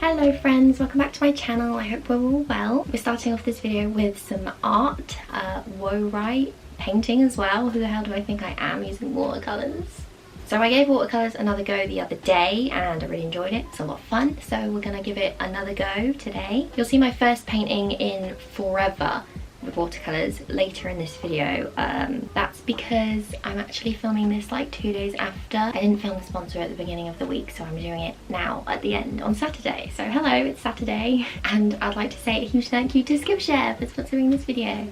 Hello friends, welcome back to my channel. I hope we're all well. We're starting off this video with some art, write painting as well. Who the hell do I think I am using watercolors? So I gave watercolors another go the other day and I really enjoyed it. It's a lot of fun, so we're gonna give it another go today. You'll see my first painting in forever with watercolors later in this video. That's because I'm actually filming this like 2 days after. I didn't film the sponsor at the beginning of the week, so I'm doing it now at the end on Saturday. So hello, it's Saturday, and I'd like to say a huge thank you to Skillshare for sponsoring this video.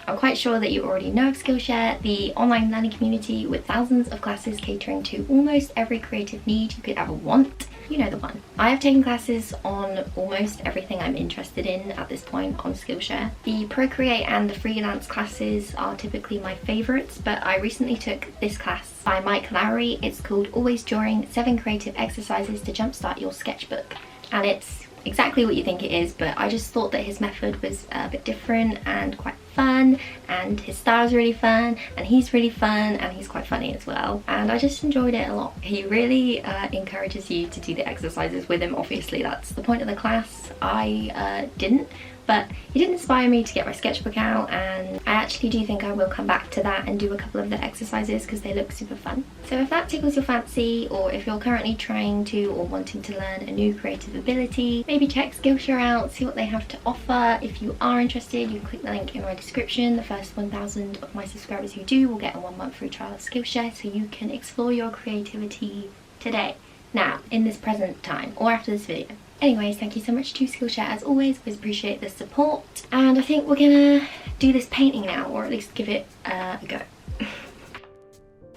I'm quite sure that you already know of Skillshare, the online learning community with thousands of classes catering to almost every creative need you could ever want. You know the one. I have taken classes on almost everything I'm interested in at this point on Skillshare. The Procreate and the freelance classes are typically my favourites, but I recently took this class by Mike Lowry. It's called Always Drawing 7 Creative Exercises to Jumpstart Your Sketchbook. And it's exactly what you think it is, but I just thought that his method was a bit different and quite fun, and his style's really fun, and he's really fun, and he's quite funny as well, and I just enjoyed it a lot. He really encourages you to do the exercises with him. Obviously that's the point of the class. I didn't, but he did inspire me to get my sketchbook out, and I actually do think I will come back to that and do a couple of the exercises because they look super fun. So if that tickles your fancy, or if you're currently trying to or wanting to learn a new creative ability, maybe check Skillshare out, see what they have to offer. If you are interested, you can click the link in my description. The first 1,000 of my subscribers who do will get a 1 month free trial of Skillshare, so you can explore your creativity today, now, in this present time, or after this video. Anyways, thank you so much to Skillshare as always appreciate the support, and I think we're gonna do this painting now, or at least give it a go.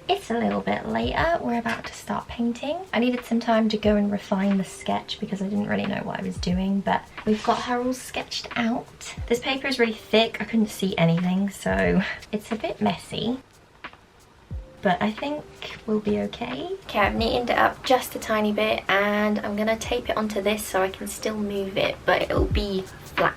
It's a little bit later, we're about to start painting. I needed some time to go and refine the sketch because I didn't really know what I was doing, but we've got her all sketched out. This paper is really thick, I couldn't see anything, so it's a bit messy, but I think we'll be okay. Okay, I've neatened it up just a tiny bit, and I'm gonna tape it onto this so I can still move it, but it'll be flat.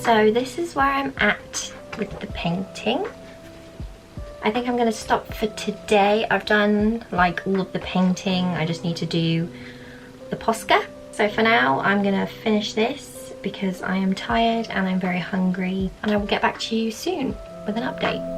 So this is where I'm at with the painting. I think I'm gonna stop for today. I've done like all of the painting. I just need to do the Posca. So for now, I'm gonna finish this because I am tired and I'm very hungry, and I will get back to you soon with an update.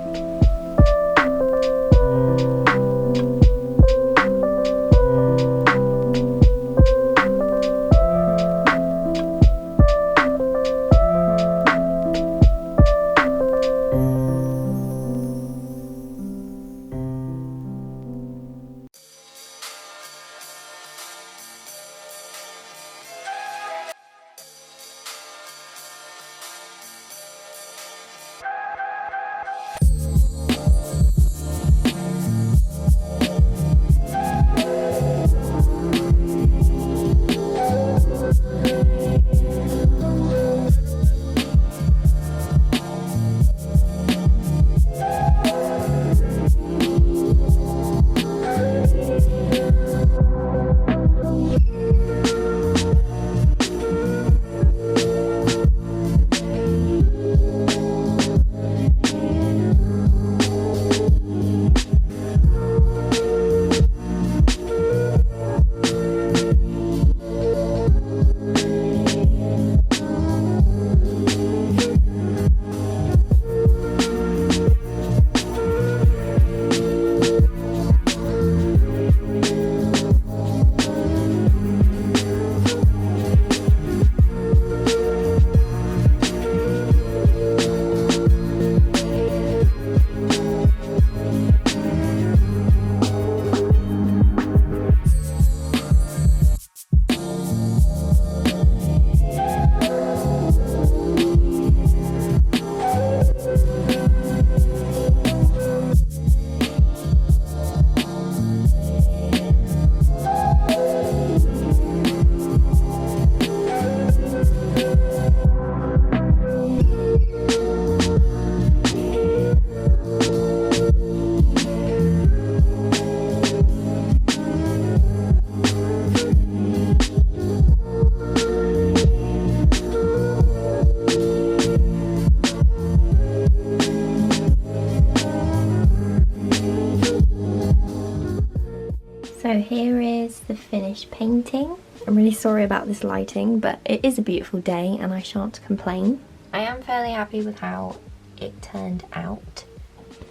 So here is the finished painting. I'm really sorry about this lighting, but it is a beautiful day and I shan't complain. I am fairly happy with how it turned out.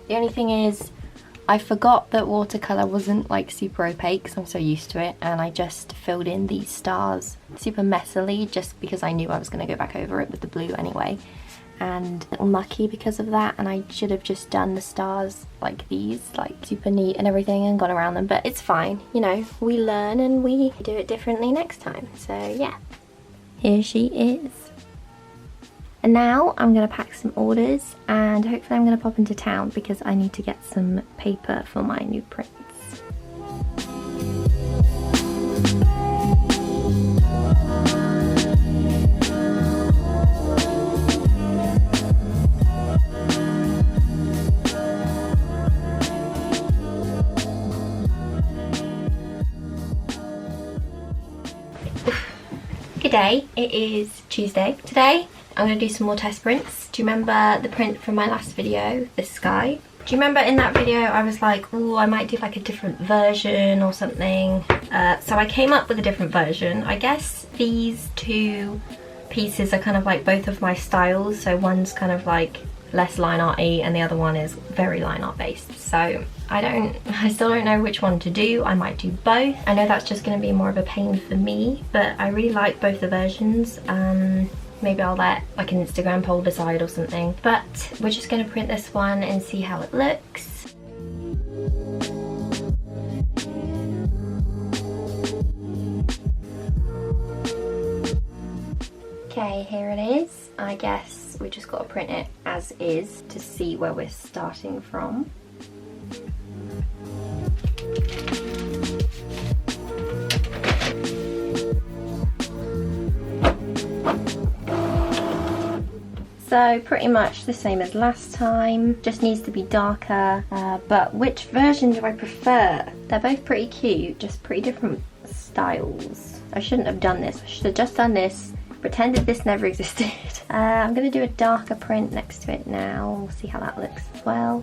The only thing is, I forgot that watercolour wasn't like super opaque because I'm so used to it, and I just filled in these stars super messily just because I knew I was going to go back over it with the blue anyway. And a little mucky because of that, and I should have just done the stars like these, like super neat and everything, and gone around them, but it's fine, you know, we learn and we do it differently next time. So yeah, here she is. And now I'm going to pack some orders and hopefully I'm going to pop into town because I need to get some paper for my new prints. Good day, it is Tuesday. Today I'm going to do some more test prints. Do you remember the print from my last video, this sky? Do you remember in that video I was like, oh, I might do like a different version or something? So I came up with a different version. I guess these two pieces are kind of like both of my styles. So one's kind of like less line arty and the other one is very line art based. So I still don't know which one to do. I might do both. I know that's just going to be more of a pain for me, but I really like both the versions. Maybe I'll let like an Instagram poll decide or something, but we're just going to print this one and see how it looks. Okay, here it is. I guess we just got to print it as is to see where we're starting from. So pretty much the same as last time, just needs to be darker, but which version do I prefer? They're both pretty cute, just pretty different styles. I shouldn't have done this, I should have just done this, pretended this never existed. I'm going to do a darker print next to it now, we'll see how that looks as well.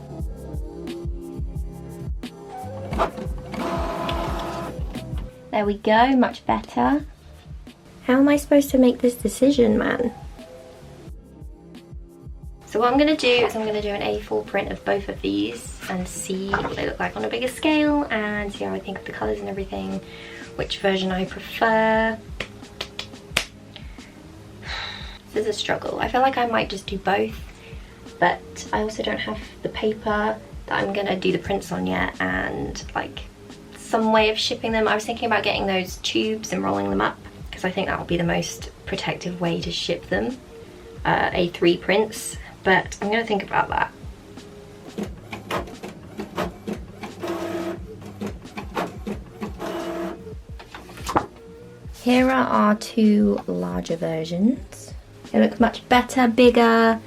There we go, much better. How am I supposed to make this decision, man? So what I'm going to do is I'm going to do an A4 print of both of these and see what they look like on a bigger scale and see how I think of the colours and everything, which version I prefer. This is a struggle. I feel like I might just do both, but I also don't have the paper that I'm going to do the prints on yet and like some way of shipping them. I was thinking about getting those tubes and rolling them up because I think that will be the most protective way to ship them, A3 prints. But I'm going to think about that. Here are our two larger versions. They look much better, bigger.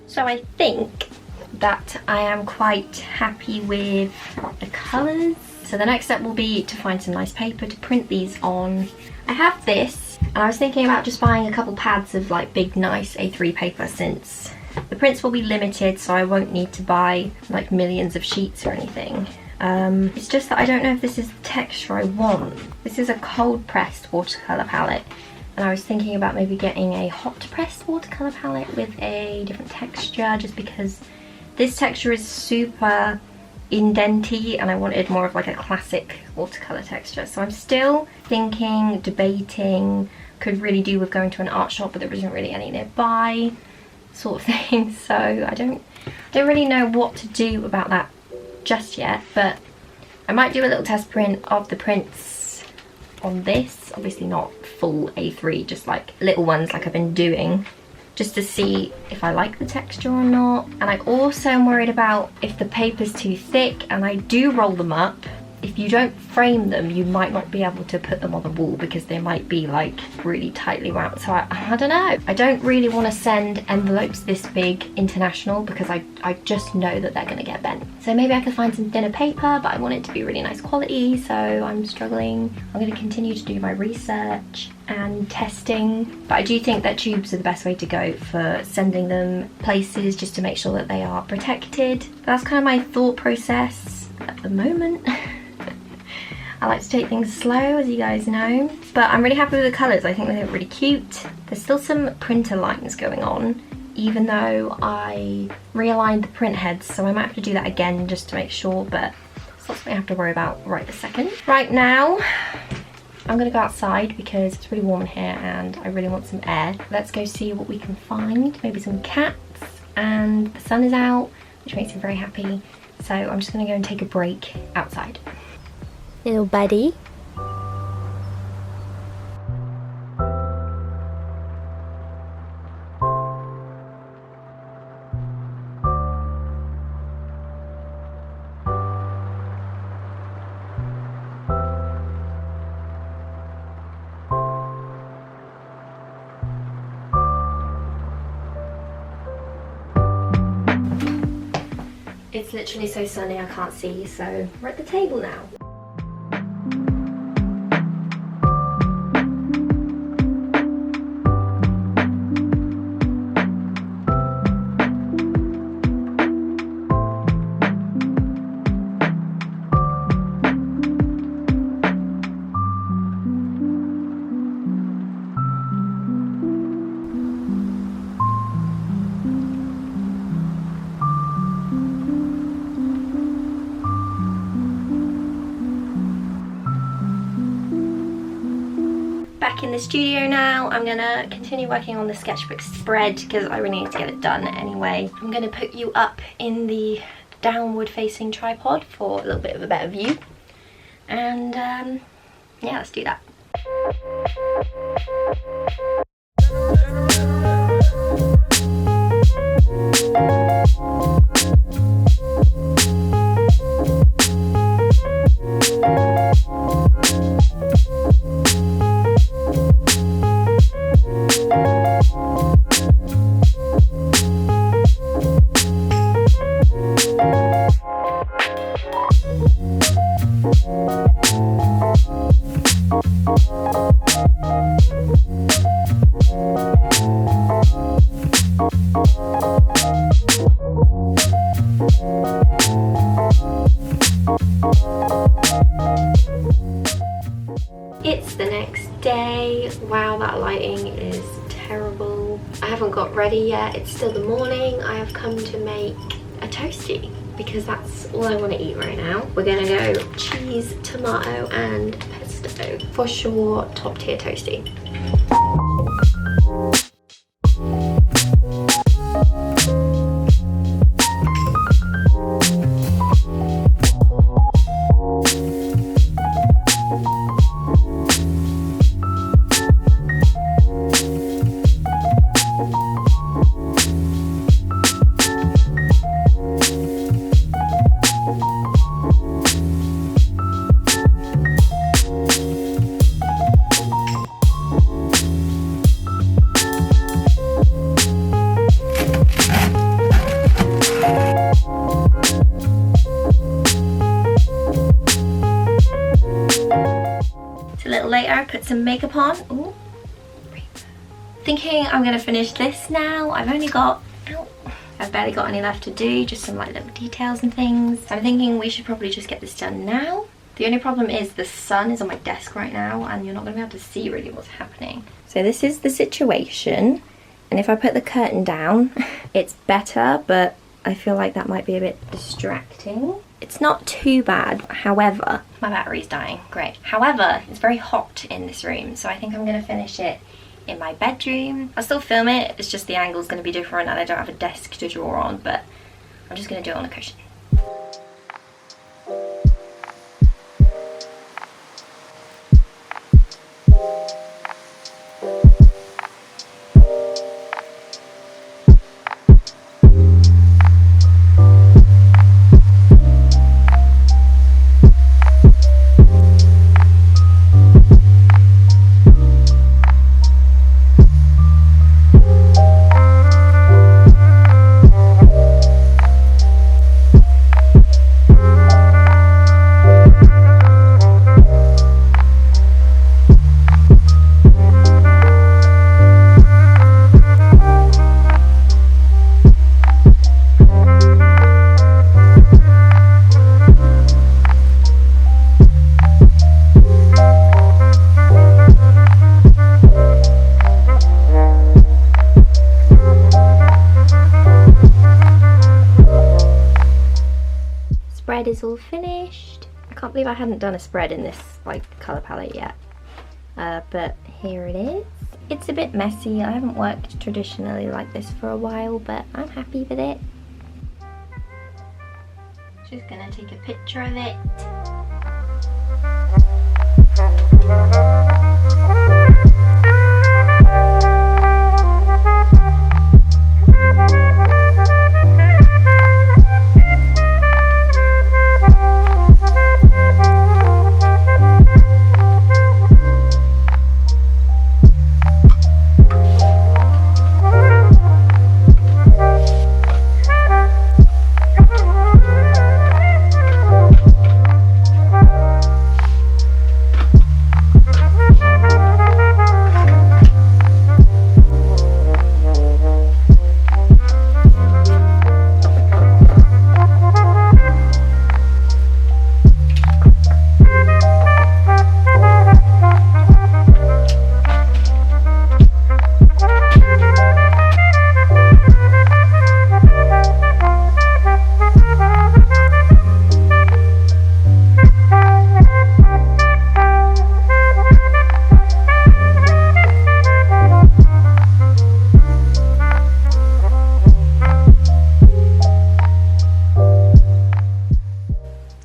So I think that I am quite happy with the colours. So the next step will be to find some nice paper to print these on. I have this. And I was thinking about just buying a couple pads of like big nice A3 paper since the prints will be limited, so I won't need to buy like millions of sheets or anything. It's just that I don't know if this is the texture I want. This is a cold pressed watercolour palette and I was thinking about maybe getting a hot pressed watercolour palette with a different texture, just because this texture is super indenty and I wanted more of like a classic watercolour texture. So I'm still thinking, debating, could really do with going to an art shop, but there isn't really any nearby sort of thing. So I don't really know what to do about that just yet, but I might do a little test print of the prints on this. Obviously not full A3, just like little ones like I've been doing, just to see if I like the texture or not. And I also am worried about if the paper's too thick and I do roll them up, if you don't frame them you might not be able to put them on the wall because they might be like really tightly wound. So I don't know. I don't really want to send envelopes this big international because I just know that they're going to get bent. So maybe I could find some thinner paper, but I want it to be really nice quality, so I'm struggling. I'm going to continue to do my research and testing, but I do think that tubes are the best way to go for sending them places, just to make sure that they are protected. That's kind of my thought process at the moment. I like to take things slow, as you guys know. But I'm really happy with the colours. I think they look really cute. There's still some printer lines going on, even though I realigned the print heads, so I might have to do that again just to make sure, but it's not something I have to worry about right this second. Right now, I'm gonna go outside because it's really warm in here and I really want some air. Let's go see what we can find. Maybe some cats, and the sun is out, which makes me very happy. So I'm just gonna go and take a break outside. Little buddy. It's literally so sunny I can't see, so we're at the table now. Back in the studio now. I'm gonna continue working on the sketchbook spread because I really need to get it done anyway. I'm gonna put you up in the downward facing tripod for a little bit of a better view, and yeah, let's do that. It's the next day. Wow, that lighting is terrible. I haven't got ready yet. It's still the morning. I have come to make a toastie because that's all I want to eat right now. We're gonna go cheese, tomato and pesto. For sure, top tier toastie. Later, I put some makeup on. Ooh. Thinking I'm gonna finish this now. I've barely got any left to do, just some like little details and things. So I'm thinking we should probably just get this done now. The only problem is the sun is on my desk right now and you're not gonna be able to see really what's happening. So this is the situation, and if I put the curtain down, it's better, but I feel like that might be a bit distracting. It's not too bad, however, my battery's dying, great. However, it's very hot in this room, so I think I'm gonna finish it in my bedroom. I'll still film it, it's just the angle's gonna be different and I don't have a desk to draw on, but I'm just gonna do it on a cushion. spread is all finished. I can't believe I hadn't done a spread in this like colour palette yet. But here it is. It's a bit messy. I haven't worked traditionally like this for a while, but I'm happy with it. Just gonna take a picture of it.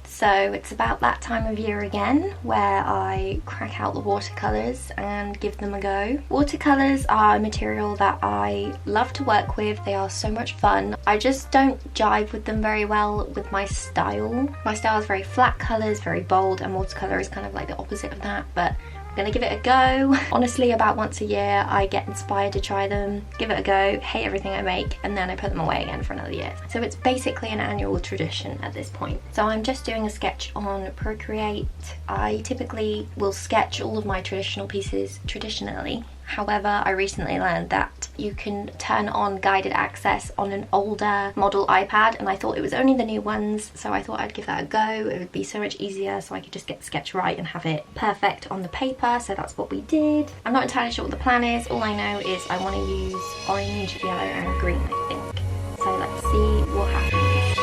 So it's about that time of year again where I crack out the watercolours and give them a go. Watercolours are a material that I love to work with. They are so much fun. I just don't jive with them very well with my style. My style is very flat colours, very bold, and watercolour is kind of like the opposite of that, but I'm gonna give it a go. Honestly, about once a year I get inspired to try them, give it a go, hate everything I make, and then I put them away again for another year. So it's basically an annual tradition at this point. So I'm just doing a sketch on Procreate. I typically will sketch all of my traditional pieces traditionally. However, I recently learned that you can turn on guided access on an older model iPad, and I thought it was only the new ones, so I thought I'd give that a go. It would be so much easier, so I could just get the sketch right and have it perfect on the paper, so that's what we did. I'm not entirely sure what the plan is. All I know is I want to use orange, yellow and green, I think. So let's see what happens.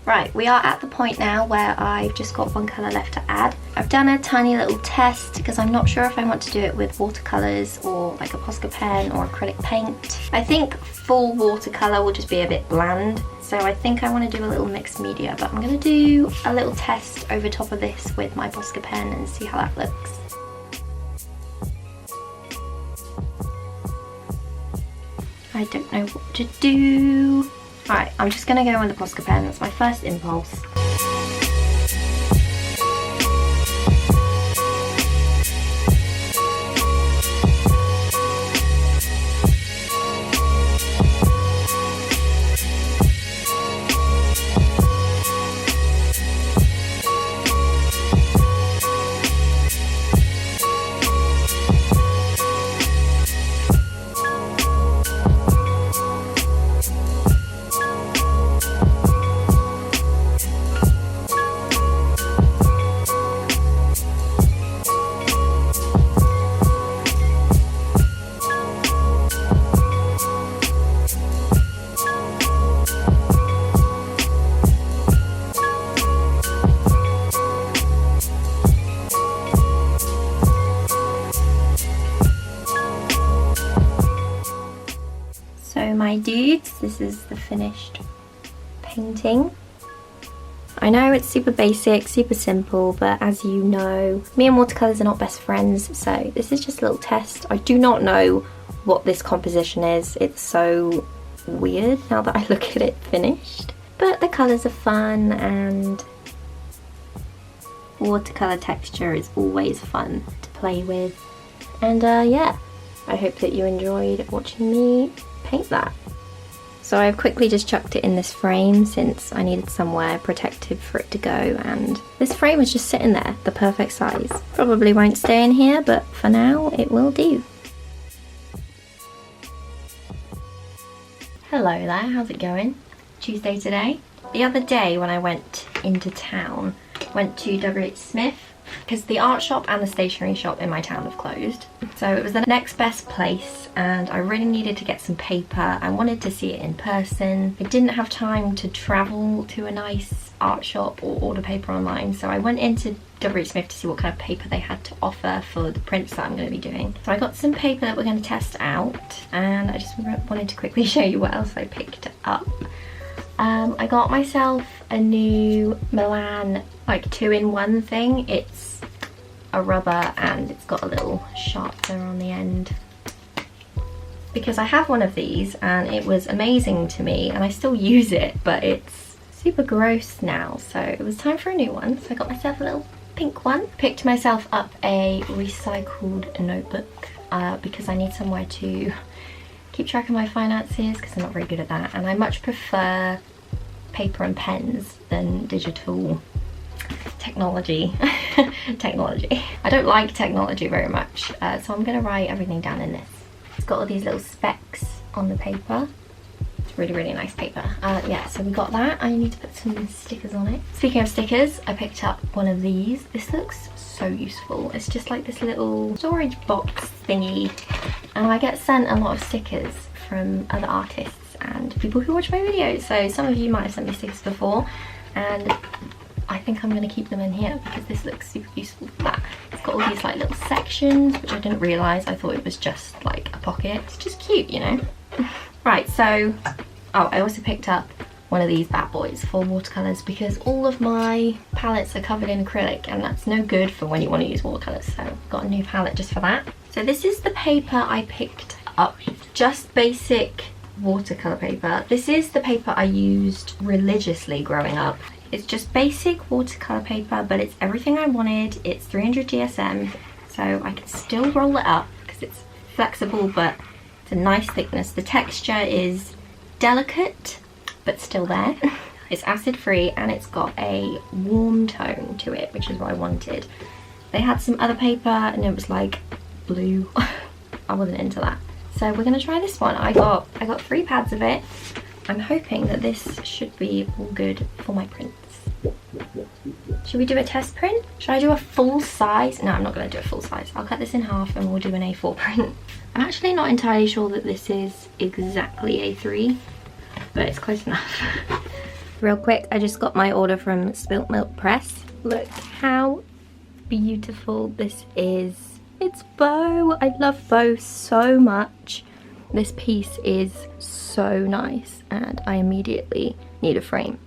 Right, we are at the point now where I've just got one colour left to add. I've done a tiny little test because I'm not sure if I want to do it with watercolours or like a Posca pen or acrylic paint. I think full watercolour will just be a bit bland, so I think I want to do a little mixed media, but I'm going to do a little test over top of this with my Posca pen and see how that looks. I don't know what to do. Alright, I'm just going to go with the Posca pen, that's my first impulse. So my dudes, this is the finished painting. I know it's super basic, super simple, but as you know, me and watercolours are not best friends, so this is just a little test. I do not know what this composition is. It's so weird now that I look at it finished. But the colours are fun, and watercolour texture is always fun to play with. And yeah, I hope that you enjoyed watching me paint that. So I've quickly just chucked it in this frame since I needed somewhere protective for it to go, and this frame is just sitting there, the perfect size. Probably won't stay in here, but for now it will do. Hello there, how's it going? Tuesday today. The other day when I went into town, went to WH Smith, because the art shop and the stationery shop in my town have closed. So it was the next best place, and I really needed to get some paper. I wanted to see it in person. I didn't have time to travel to a nice art shop or order paper online, so I went into WH Smith to see what kind of paper they had to offer for the prints that I'm going to be doing. So I got some paper that we're going to test out, and I just wanted to quickly show you what else I picked up. I got myself a new Milan like 2-in-1 thing. It's a rubber and it's got a little sharpener on the end. Because I have one of these and it was amazing to me and I still use it, but it's super gross now, so it was time for a new one. So I got myself a little pink one. Picked myself up a recycled notebook because I need somewhere to keep track of my finances because I'm not very good at that, and I much prefer paper and pens than digital technology. I don't like technology very much, so I'm going to write everything down in this. It's got all these little specks on the paper. It's really, really nice paper. Yeah, so we got that. I need to put some stickers on it. Speaking of stickers, I picked up one of these. This looks so useful. It's just like this little storage box thingy, and I get sent a lot of stickers from other artists and people who watch my videos. So some of you might have sent me stickers before, and I think I'm going to keep them in here because this looks super useful for that. It's got all these like little sections, which I didn't realise. I thought it was just like a pocket. It's just cute, you know. Right, so, oh, I also picked up one of these bad boys for watercolours because all of my palettes are covered in acrylic, and that's no good for when you want to use watercolours, so I've got a new palette just for that. So this is the paper I picked up, just basic watercolour paper. This is the paper I used religiously growing up. It's just basic watercolour paper, but it's everything I wanted. It's 300 GSM, so I can still roll it up because it's flexible, but it's a nice thickness. The texture is delicate, but still there. It's acid free and it's got a warm tone to it, which is what I wanted. They had some other paper and it was like blue. I wasn't into that. So we're gonna try this one. I got 3 pads of it. I'm hoping that this should be all good for my prints. Should we do a test print? Should I do a full size? No, I'm not gonna do a full size. I'll cut this in half and we'll do an A4 print. I'm actually not entirely sure that this is exactly A3, but it's close enough. Real quick, I just got my order from SpiltMilkPress. Look how beautiful this is. It's bow. I love bow so much. This piece is so nice and I immediately need a frame.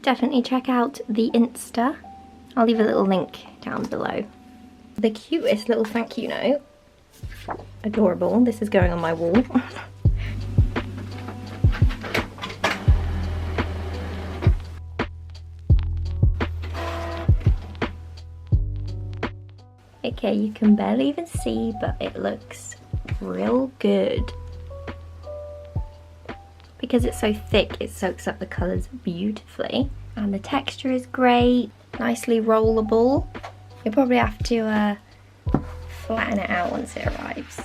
Definitely check out the Insta. I'll leave a little link down below. The cutest little thank you note. Adorable. This is going on my wall. Okay, you can barely even see, but it looks real good. Because it's so thick, it soaks up the colours beautifully. And the texture is great, nicely rollable. You'll probably have to flatten it out once it arrives.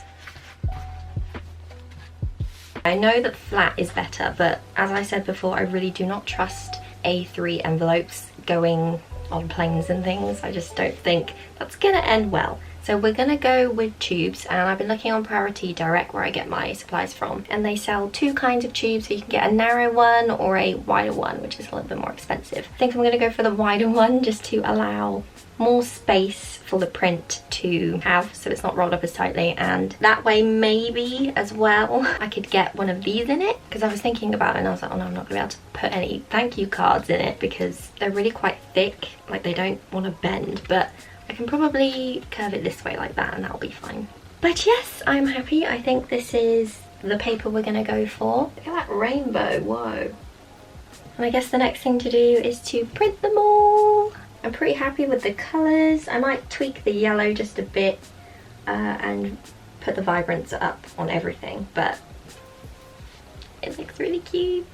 I know that flat is better, but as I said before, I really do not trust A3 envelopes going on planes and things. I just don't think that's gonna end well. So we're gonna go with tubes, and I've been looking on Priority Direct where I get my supplies from, and they sell two kinds of tubes, so you can get a narrow one or a wider one, which is a little bit more expensive. I think I'm gonna go for the wider one just to allow more space for the print to have, so it's not rolled up as tightly, and that way maybe as well I could get one of these in it, because I was thinking about it and I was like, oh no, I'm not gonna be able to put any thank you cards in it because they're really quite thick, like they don't want to bend, but I can probably curve it this way like that and that'll be fine. But yes, I'm happy. I think this is the paper we're gonna go for. Look at that rainbow, whoa. And I guess the next thing to do is to print them all. I'm pretty happy with the colours. I might tweak the yellow just a bit and put the vibrance up on everything, but it looks really cute.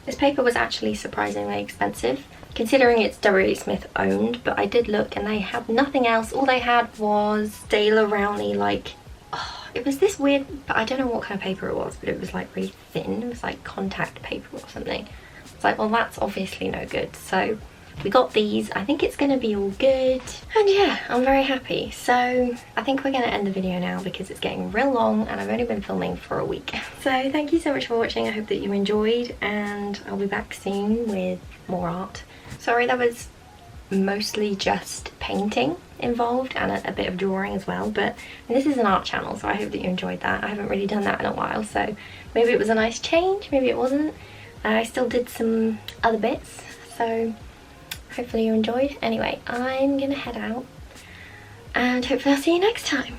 This paper was actually surprisingly expensive, considering it's W.H. Smith owned, but I did look and they had nothing else. All they had was Daler Rowney, like, oh, it was this weird, but I don't know what kind of paper it was, but it was like really thin. It was like contact paper or something. It's like, well, that's obviously no good. So we got these. I think it's gonna be all good, and yeah, I'm very happy. So I think we're gonna end the video now because it's getting real long and I've only been filming for a week. So thank you so much for watching. I hope that you enjoyed, and I'll be back soon with more art. Sorry, that was mostly just painting involved and a bit of drawing as well, but this is an art channel, so I hope that you enjoyed that. I haven't really done that in a while, so maybe it was a nice change, maybe it wasn't. I still did some other bits, so hopefully you enjoyed. Anyway, I'm gonna head out and hopefully I'll see you next time.